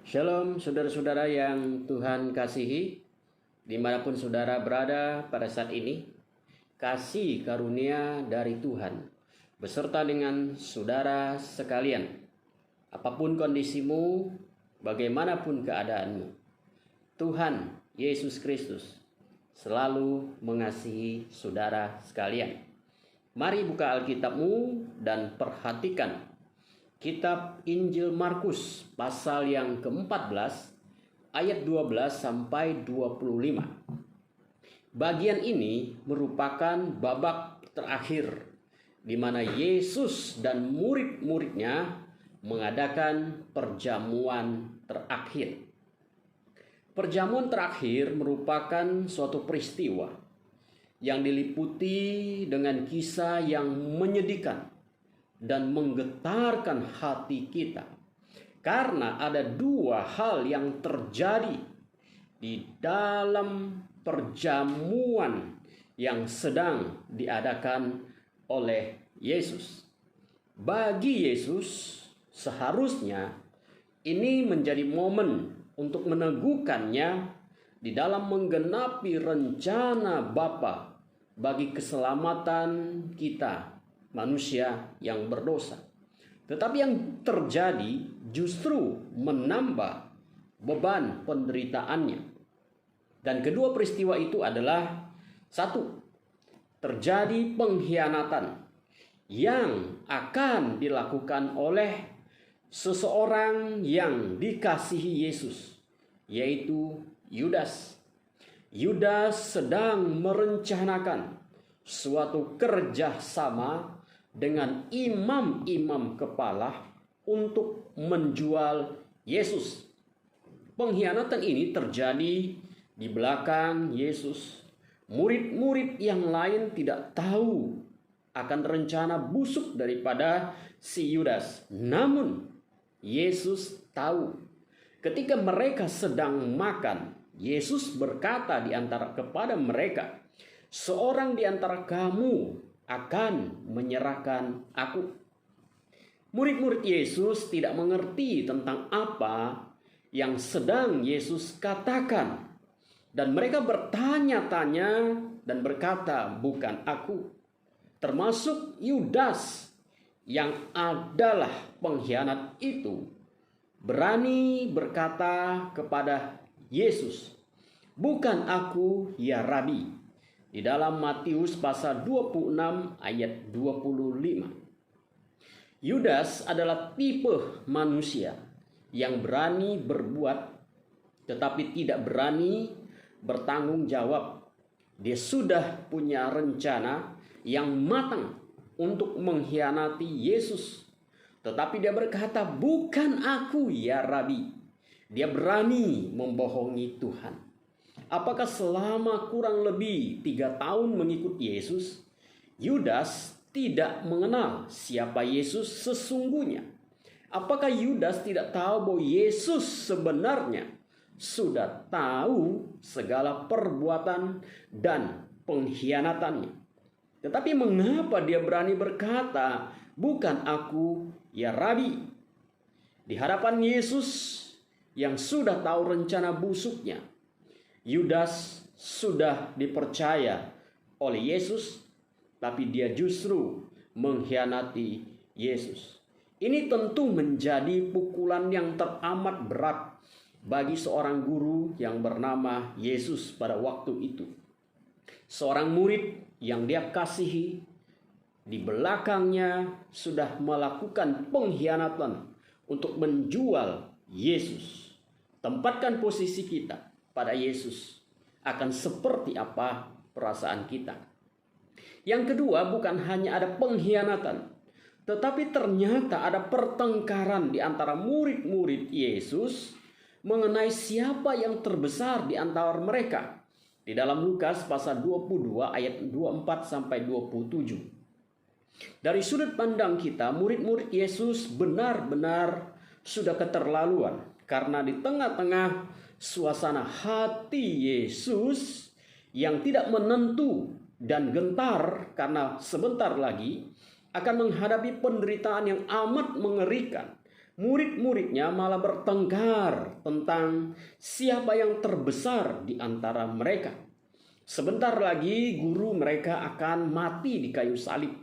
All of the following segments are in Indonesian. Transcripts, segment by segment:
Shalom saudara-saudara yang Tuhan kasihi, dimanapun saudara berada pada saat ini. Kasih karunia dari Tuhan beserta dengan saudara sekalian. Apapun kondisimu, bagaimanapun keadaanmu, Tuhan Yesus Kristus selalu mengasihi saudara sekalian. Mari buka Alkitabmu dan perhatikan Kitab Injil Markus pasal yang ke-14 ayat 12 sampai 25. Bagian ini merupakan babak terakhir di mana Yesus dan murid-muridnya mengadakan perjamuan terakhir. Perjamuan terakhir merupakan suatu peristiwa yang diliputi dengan kisah yang menyedihkan dan menggetarkan hati kita, karena ada dua hal yang terjadi di dalam perjamuan yang sedang diadakan oleh Yesus. Bagi Yesus seharusnya ini menjadi momen untuk meneguhkannya di dalam menggenapi rencana Bapa bagi keselamatan kita manusia yang berdosa. Tetapi yang terjadi justru menambah beban penderitaannya. Dan kedua peristiwa itu adalah satu, terjadi pengkhianatan yang akan dilakukan oleh seseorang yang dikasihi Yesus, yaitu Yudas. Yudas sedang merencanakan suatu kerjasama dengan imam-imam kepala untuk menjual Yesus. Pengkhianatan ini terjadi di belakang Yesus. Murid-murid yang lain tidak tahu akan rencana busuk daripada si Yudas. Namun Yesus tahu. Ketika mereka sedang makan, Yesus berkata kepada mereka, "Seorang di antara kamu akan menyerahkan aku." Murid-murid Yesus tidak mengerti tentang apa yang sedang Yesus katakan. Dan mereka bertanya-tanya dan berkata, "Bukan aku." Termasuk Yudas yang adalah pengkhianat itu berani berkata kepada Yesus, "Bukan aku ya Rabi." Di dalam Matius pasal 26 ayat 25. Yudas adalah tipe manusia yang berani berbuat tetapi tidak berani bertanggung jawab. Dia sudah punya rencana yang matang untuk mengkhianati Yesus. Tetapi dia berkata, "Bukan aku ya Rabi." Dia berani membohongi Tuhan. Apakah selama kurang lebih 3 tahun mengikut Yesus, Yudas tidak mengenal siapa Yesus sesungguhnya? Apakah Yudas tidak tahu bahwa Yesus sebenarnya sudah tahu segala perbuatan dan pengkhianatannya? Tetapi mengapa dia berani berkata, "Bukan aku ya Rabi," di hadapan Yesus yang sudah tahu rencana busuknya? Yudas sudah dipercaya oleh Yesus, tapi dia justru mengkhianati Yesus. Ini tentu menjadi pukulan yang teramat berat bagi seorang guru yang bernama Yesus pada waktu itu. Seorang murid yang dia kasihi di belakangnya sudah melakukan pengkhianatan untuk menjual Yesus. Tempatkan posisi kita pada Yesus, akan seperti apa perasaan kita? Yang kedua, bukan hanya ada pengkhianatan, tetapi ternyata ada pertengkaran di antara murid-murid Yesus mengenai siapa yang terbesar di antara mereka. Di dalam Lukas pasal 22 ayat 24 sampai 27. Dari sudut pandang kita, murid-murid Yesus benar-benar sudah keterlaluan, karena di tengah-tengah suasana hati Yesus yang tidak menentu dan gentar karena sebentar lagi akan menghadapi penderitaan yang amat mengerikan, murid-muridnya malah bertengkar tentang siapa yang terbesar di antara mereka. Sebentar lagi guru mereka akan mati di kayu salib.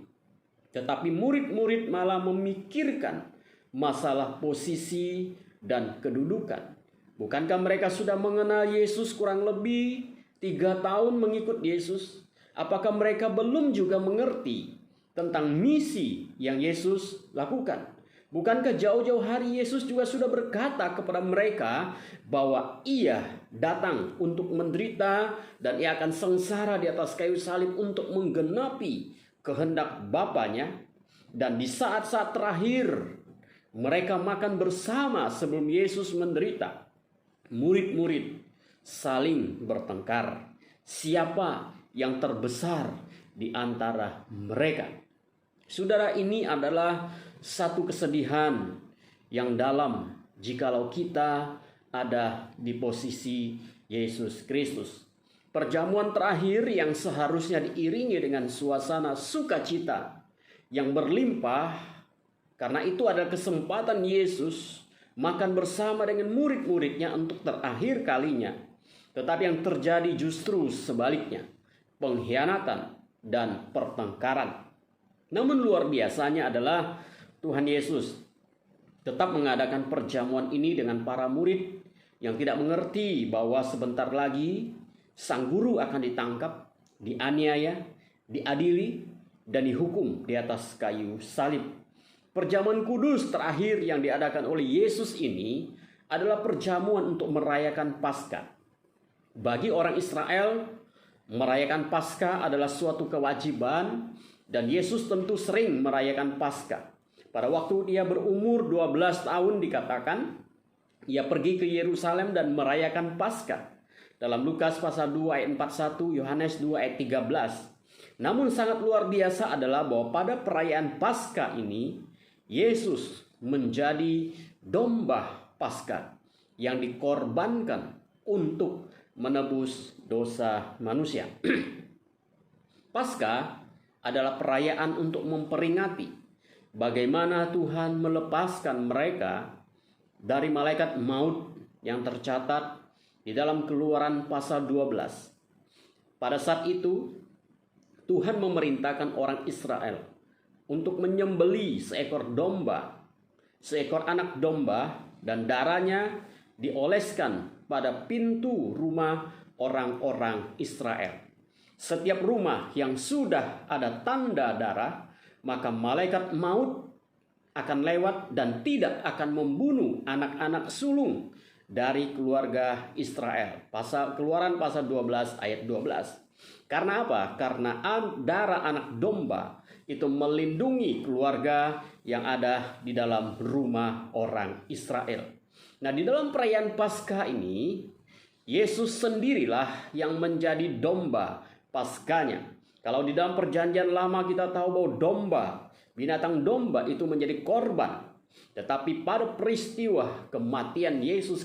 Tetapi murid-murid malah memikirkan masalah posisi dan kedudukan. Bukankah mereka sudah mengenal Yesus kurang lebih 3 tahun mengikut Yesus? Apakah mereka belum juga mengerti tentang misi yang Yesus lakukan? Bukankah jauh-jauh hari Yesus juga sudah berkata kepada mereka bahwa ia datang untuk menderita dan ia akan sengsara di atas kayu salib untuk menggenapi kehendak Bapanya. Dan di saat-saat terakhir mereka makan bersama sebelum Yesus menderita. Murid-murid saling bertengkar. Siapa yang terbesar di antara mereka? Saudara, ini adalah satu kesedihan yang dalam jikalau kita ada di posisi Yesus Kristus. Perjamuan terakhir yang seharusnya diiringi dengan suasana sukacita yang berlimpah, karena itu adalah kesempatan Yesus makan bersama dengan murid-muridnya untuk terakhir kalinya. Tetapi yang terjadi justru sebaliknya, pengkhianatan dan pertengkaran. Namun luar biasanya adalah Tuhan Yesus tetap mengadakan perjamuan ini dengan para murid yang tidak mengerti bahwa sebentar lagi sang guru akan ditangkap, dianiaya, diadili, dan dihukum di atas kayu salib. Perjamuan kudus terakhir yang diadakan oleh Yesus ini adalah perjamuan untuk merayakan Paskah. Bagi orang Israel, merayakan Paskah adalah suatu kewajiban, dan Yesus tentu sering merayakan Paskah. Pada waktu dia berumur 12 tahun dikatakan, ia pergi ke Yerusalem dan merayakan Paskah. Dalam Lukas pasal 2 ayat 41, Yohanes 2 ayat 13. Namun sangat luar biasa adalah bahwa pada perayaan Paskah ini, Yesus menjadi domba Paskah yang dikorbankan untuk menebus dosa manusia. Paskah adalah perayaan untuk memperingati bagaimana Tuhan melepaskan mereka dari malaikat maut yang tercatat di dalam Keluaran pasal 12. Pada saat itu, Tuhan memerintahkan orang Israel untuk menyembelih seekor domba, seekor anak domba, dan darahnya dioleskan pada pintu rumah orang-orang Israel. Setiap rumah yang sudah ada tanda darah, maka malaikat maut akan lewat dan tidak akan membunuh anak-anak sulung dari keluarga Israel. Keluaran pasal 12 ayat 12. Karena apa? Karena darah anak domba itu melindungi keluarga yang ada di dalam rumah orang Israel. Nah, di dalam perayaan Paskah ini, Yesus sendirilah yang menjadi domba Paskahnya. Kalau di dalam perjanjian lama kita tahu bahwa domba, binatang domba itu menjadi korban. Tetapi pada peristiwa kematian Yesus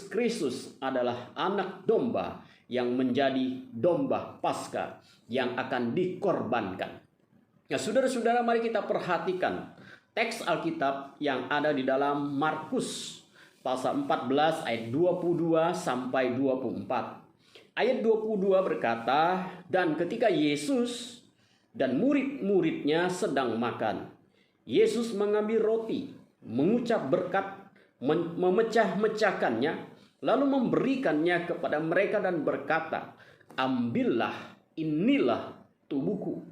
Kristus adalah anak domba yang menjadi domba Paskah yang akan dikorbankan. Nah, saudara-saudara, mari kita perhatikan teks Alkitab yang ada di dalam Markus pasal 14 ayat 22 sampai 24. Ayat 22 berkata, dan ketika Yesus dan murid-muridnya sedang makan, Yesus mengambil roti, mengucap berkat, memecah-mecahkannya, lalu memberikannya kepada mereka dan berkata, ambillah, inilah tubuhku.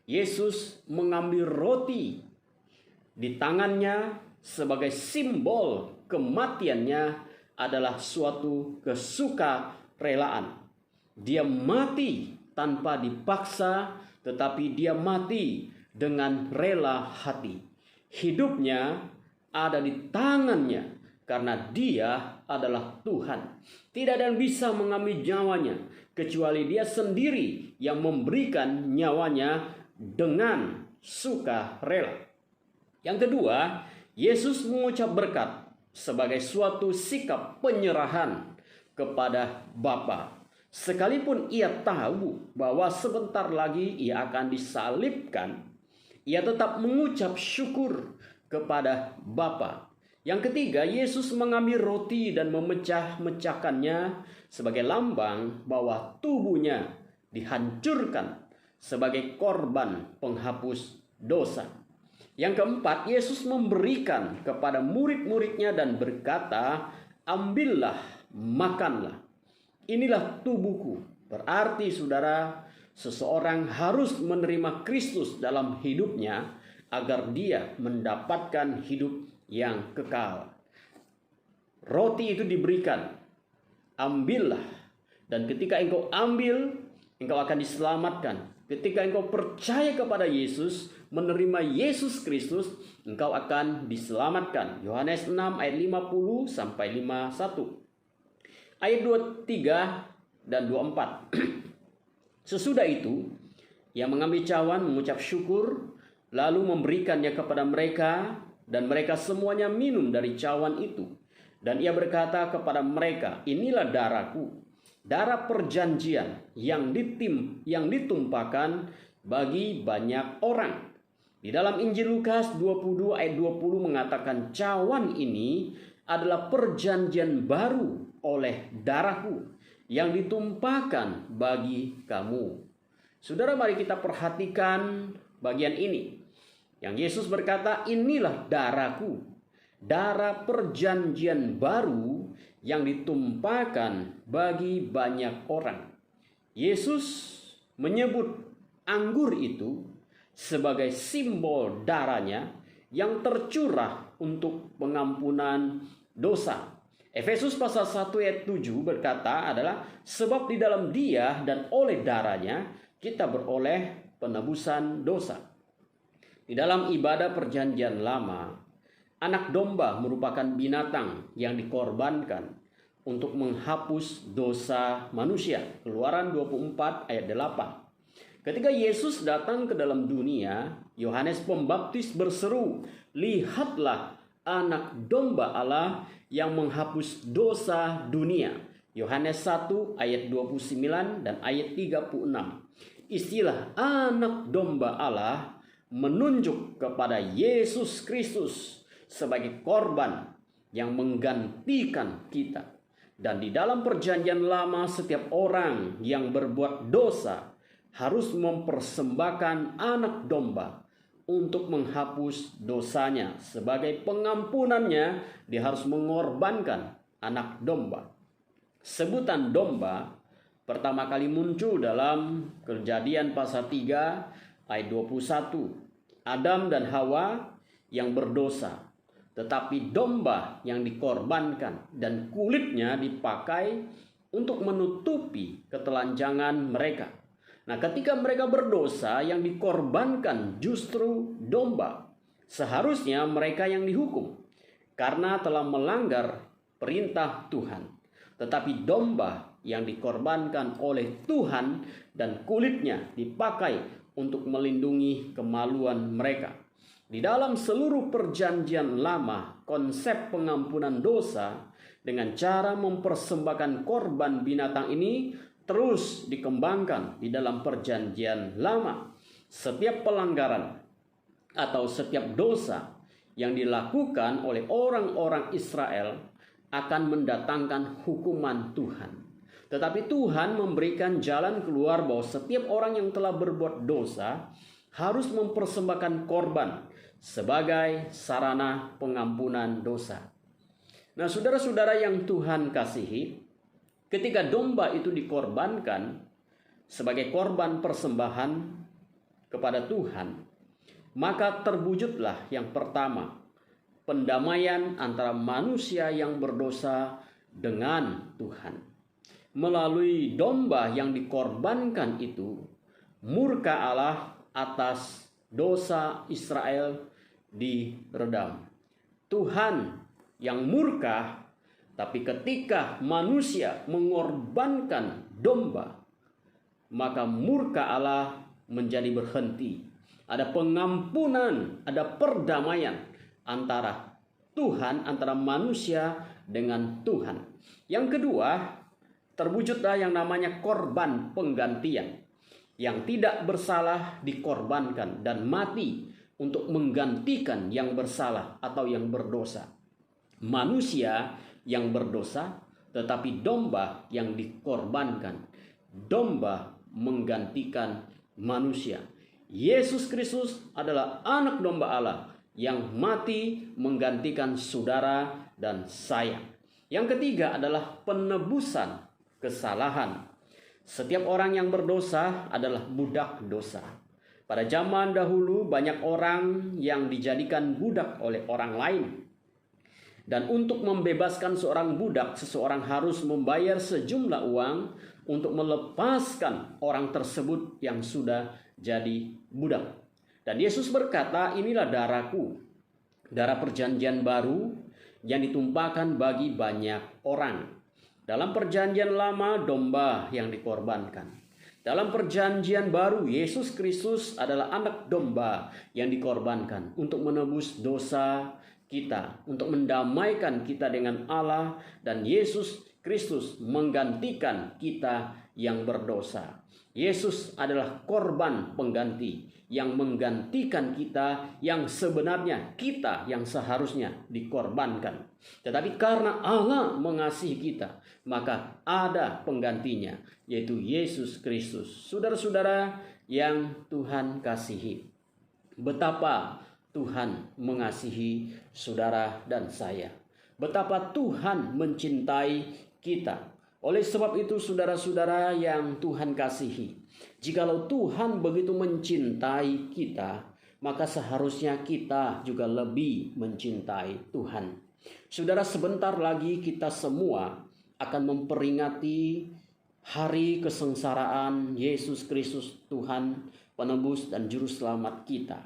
Yesus mengambil roti di tangannya sebagai simbol kematiannya adalah suatu kesukarelaan. Dia mati tanpa dipaksa, tetapi dia mati dengan rela hati. Hidupnya ada di tangannya karena dia adalah Tuhan. Tidak ada yang bisa mengambil nyawanya kecuali dia sendiri yang memberikan nyawanya dengan sukarela. Yang kedua, Yesus mengucap berkat sebagai suatu sikap penyerahan kepada Bapa. Sekalipun ia tahu bahwa sebentar lagi ia akan disalibkan, ia tetap mengucap syukur kepada Bapa. Yang ketiga, Yesus mengambil roti dan memecah-mecahkannya sebagai lambang bahwa tubuhnya dihancurkan sebagai korban penghapus dosa. Yang keempat, Yesus memberikan kepada murid-muridnya dan berkata, "Ambillah, makanlah. Inilah tubuhku." Berarti saudara, seseorang harus menerima Kristus dalam hidupnya agar dia mendapatkan hidup yang kekal. Roti itu diberikan, ambillah. Dan ketika engkau ambil, engkau akan diselamatkan. Ketika engkau percaya kepada Yesus, menerima Yesus Kristus, engkau akan diselamatkan. Yohanes 6 ayat 50 sampai 51. Ayat 23 dan 24. Sesudah itu, ia mengambil cawan, mengucap syukur, lalu memberikannya kepada mereka, dan mereka semuanya minum dari cawan itu. Dan ia berkata kepada mereka, "Inilah darahku, darah perjanjian yang ditumpahkan bagi banyak orang." Di dalam Injil Lukas 22 ayat 20 mengatakan, "Cawan ini adalah perjanjian baru oleh darahku yang ditumpahkan bagi kamu." Saudara, mari kita perhatikan bagian ini. Yang Yesus berkata, "Inilah darahku, darah perjanjian baru yang ditumpahkan bagi banyak orang." Yesus menyebut anggur itu sebagai simbol darahnya yang tercurah untuk pengampunan dosa. Efesus pasal 1 ayat 7 berkata adalah, "Sebab di dalam Dia dan oleh darahnya kita beroleh penebusan dosa." Di dalam ibadah perjanjian lama, anak domba merupakan binatang yang dikorbankan untuk menghapus dosa manusia. Keluaran 24 ayat 8. Ketika Yesus datang ke dalam dunia, Yohanes Pembaptis berseru, "Lihatlah anak domba Allah yang menghapus dosa dunia." Yohanes 1 ayat 29 dan ayat 36. Istilah anak domba Allah menunjuk kepada Yesus Kristus sebagai korban yang menggantikan kita. Dan di dalam perjanjian lama, setiap orang yang berbuat dosa harus mempersembahkan anak domba untuk menghapus dosanya. Sebagai pengampunannya, dia harus mengorbankan anak domba. Sebutan domba pertama kali muncul dalam Kejadian pasal 3 ayat 21. Adam dan Hawa yang berdosa, tetapi domba yang dikorbankan dan kulitnya dipakai untuk menutupi ketelanjangan mereka. Nah, ketika mereka berdosa, yang dikorbankan justru domba. Seharusnya mereka yang dihukum karena telah melanggar perintah Tuhan. Tetapi domba yang dikorbankan oleh Tuhan dan kulitnya dipakai untuk melindungi kemaluan mereka. Di dalam seluruh perjanjian lama, konsep pengampunan dosa dengan cara mempersembahkan korban binatang ini terus dikembangkan di dalam perjanjian lama. Setiap pelanggaran atau setiap dosa yang dilakukan oleh orang-orang Israel akan mendatangkan hukuman Tuhan. Tetapi Tuhan memberikan jalan keluar bahwa setiap orang yang telah berbuat dosa harus mempersembahkan korban sebagai sarana pengampunan dosa. Nah, saudara-saudara yang Tuhan kasihi, ketika domba itu dikorbankan sebagai korban persembahan kepada Tuhan, maka terwujudlah yang pertama, pendamaian antara manusia yang berdosa dengan Tuhan. Melalui domba yang dikorbankan itu, murka Allah atas dosa Israel diredam. Tuhan yang murka, tapi ketika manusia mengorbankan domba, maka murka Allah menjadi berhenti. Ada pengampunan, ada perdamaian antara Tuhan, antara manusia dengan Tuhan. Yang kedua, terwujudlah yang namanya korban penggantian. Yang tidak bersalah dikorbankan dan mati untuk menggantikan yang bersalah atau yang berdosa. Manusia yang berdosa, tetapi domba yang dikorbankan. Domba menggantikan manusia. Yesus Kristus adalah anak domba Allah yang mati menggantikan saudara dan saya. Yang ketiga adalah penebusan kesalahan. Setiap orang yang berdosa adalah budak dosa. Pada zaman dahulu banyak orang yang dijadikan budak oleh orang lain. Dan untuk membebaskan seorang budak, seseorang harus membayar sejumlah uang untuk melepaskan orang tersebut yang sudah jadi budak. Dan Yesus berkata, inilah darahku, darah perjanjian baru yang ditumpahkan bagi banyak orang. Dalam perjanjian lama, domba yang dikorbankan. Dalam perjanjian baru, Yesus Kristus adalah anak domba yang dikorbankan untuk menebus dosa kita, untuk mendamaikan kita dengan Allah, dan Yesus Kristus menggantikan kita yang berdosa. Yesus adalah korban pengganti yang menggantikan kita yang sebenarnya kita yang seharusnya dikorbankan. Tetapi karena Allah mengasihi kita, maka ada penggantinya, yaitu Yesus Kristus. Saudara-saudara yang Tuhan kasihi, betapa Tuhan mengasihi saudara dan saya. Betapa Tuhan mencintai kita. Oleh sebab itu saudara-saudara yang Tuhan kasihi, jikalau Tuhan begitu mencintai kita, maka seharusnya kita juga lebih mencintai Tuhan. Saudara, sebentar lagi kita semua akan memperingati hari kesengsaraan Yesus Kristus, Tuhan, penebus dan juru selamat kita.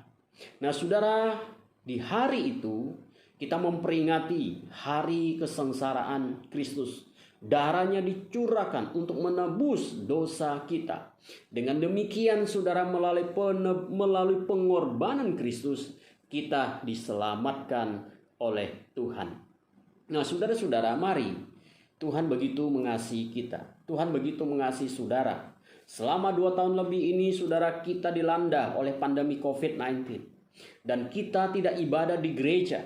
Nah saudara, di hari itu kita memperingati hari kesengsaraan Kristus. Darahnya dicurahkan untuk menebus dosa kita. Dengan demikian saudara, melalui pengorbanan Kristus, kita diselamatkan oleh Tuhan. Nah saudara-saudara, mari, Tuhan begitu mengasihi kita. Tuhan begitu mengasihi saudara. Selama 2 tahun lebih ini saudara, kita dilanda oleh pandemi COVID-19. Dan kita tidak ibadah di gereja.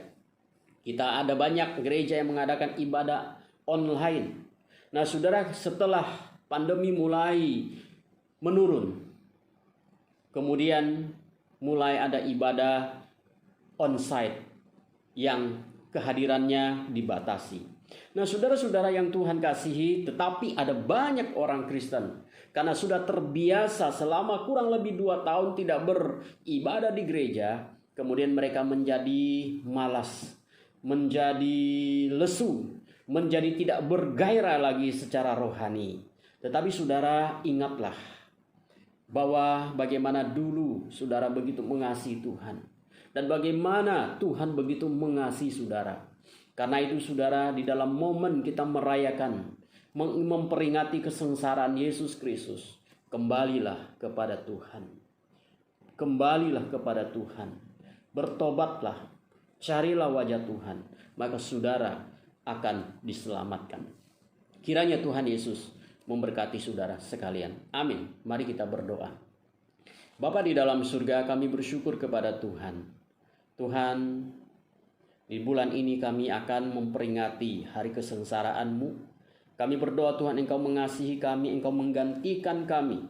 Kita ada banyak gereja yang mengadakan ibadah online. Nah saudara, setelah pandemi mulai menurun, kemudian mulai ada ibadah onsite yang kehadirannya dibatasi. Nah saudara-saudara yang Tuhan kasihi, tetapi ada banyak orang Kristen karena sudah terbiasa selama kurang lebih 2 tahun tidak beribadah di gereja, kemudian mereka menjadi malas, menjadi lesu, menjadi tidak bergairah lagi secara rohani. Tetapi saudara, ingatlah bahwa bagaimana dulu saudara begitu mengasihi Tuhan, dan bagaimana Tuhan begitu mengasihi saudara. Karena itu saudara, di dalam momen kita merayakan, memperingati kesengsaraan Yesus Kristus, kembalilah kepada Tuhan. Kembalilah kepada Tuhan. Bertobatlah, carilah wajah Tuhan, maka saudara akan diselamatkan. Kiranya Tuhan Yesus memberkati saudara sekalian. Amin. Mari kita berdoa. Bapa di dalam surga, kami bersyukur kepada Tuhan. Tuhan, di bulan ini kami akan memperingati hari kesengsaraan-Mu. Kami berdoa Tuhan, Engkau mengasihi kami, Engkau menggantikan kami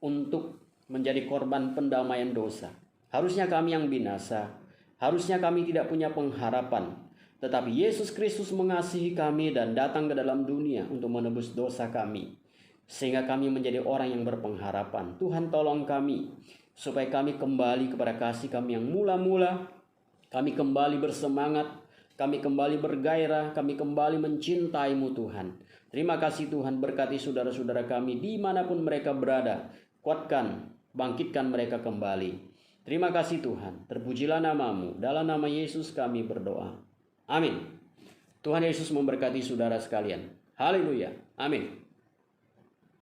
untuk menjadi korban pendamaian dosa. Harusnya kami yang binasa, harusnya kami tidak punya pengharapan. Tetapi Yesus Kristus mengasihi kami dan datang ke dalam dunia untuk menebus dosa kami, sehingga kami menjadi orang yang berpengharapan. Tuhan, tolong kami supaya kami kembali kepada kasih kami yang mula-mula. Kami kembali bersemangat, kami kembali bergairah, kami kembali mencintai-Mu Tuhan. Terima kasih Tuhan, berkati saudara-saudara kami dimanapun mereka berada. Kuatkan, bangkitkan mereka kembali. Terima kasih Tuhan, terpujilah nama-Mu. Dalam nama Yesus kami berdoa. Amin. Tuhan Yesus memberkati saudara sekalian. Haleluya. Amin.